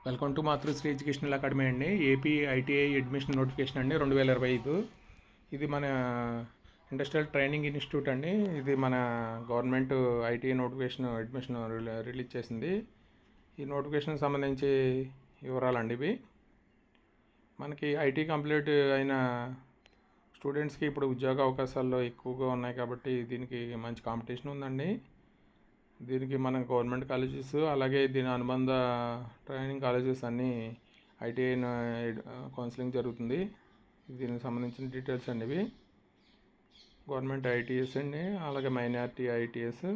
Welcome to Matrusri educational academy అండి. AP ITI admission notification అండి 2025. ఇది మన ఇండస్ట్రియల్ ట్రైనింగ్ ఇన్స్టిట్యూట్ అండి. ఇది మన government ITI notification admission release చేసింది. ఈ నోటిఫికేషన్ సంబంధించి వివరాలండి ఇవి. మనకి ఐటీ కంప్లీట్ అయిన స్టూడెంట్స్కి ఇప్పుడు ఉద్యోగ అవకాశాల్లో ఎక్కువగా ఉన్నాయి కాబట్టి దీనికి మంచి కాంపిటీషన్ ఉందండి. దీనికి మన గవర్నమెంట్ కాలేజెస్ అలాగే దీని అనుబంధ ట్రైనింగ్ కాలేజెస్ అన్నీ ఐటీఐ కౌన్సిలింగ్ జరుగుతుంది. దీనికి సంబంధించిన డీటెయిల్స్ అండి ఇవి. గవర్నమెంట్ ఐటీఎస్ అండి, అలాగే మైనారిటీ ఐటీఎస్.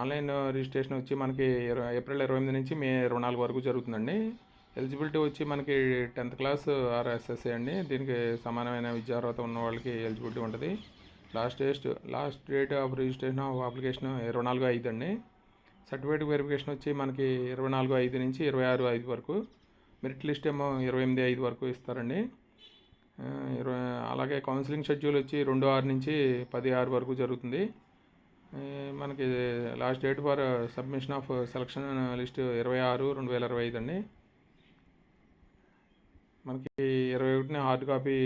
ఆన్లైన్ రిజిస్ట్రేషన్ వచ్చి మనకి ఏప్రిల్ 28 నుంచి మే 24 వరకు జరుగుతుందండి. ఎలిజిబిలిటీ వచ్చి మనకి 10th క్లాస్ ఆర్ ఎస్ఎస్ఏ అండి. దీనికి సమానమైన విద్యార్హత ఉన్న వాళ్ళకి ఎలిజిబిలిటీ ఉంటుంది. Last date of registration of application 24/5 అండి. సర్టిఫికేట్ వెరిఫికేషన్ వచ్చి మనకి 24/5 నుంచి 26/5 వరకు. మెరిట్ లిస్ట్ ఏమో 28/5 వరకు ఇస్తారండి. అలాగే కౌన్సిలింగ్ షెడ్యూల్ వచ్చి 2/6 నుంచి 10/6 వరకు జరుగుతుంది. మనకి last date for submission of selection list 26/2025 అండి. మనకి 21న హార్డ్ కాపీ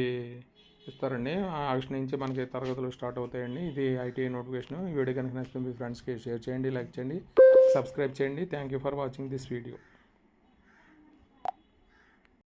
ఇస్తారండి. ఆగస్ట్ నుంచి మనకి తరగతులు స్టార్ట్ అవుతాయండి. ఇది ఐటీఐ నోటిఫికేషన్. ఈ వీడియో కనుక నచ్చితే మీ ఫ్రెండ్స్కి షేర్ చేయండి, లైక్ చేయండి, సబ్స్క్రైబ్ చేయండి. Thank you for watching this video.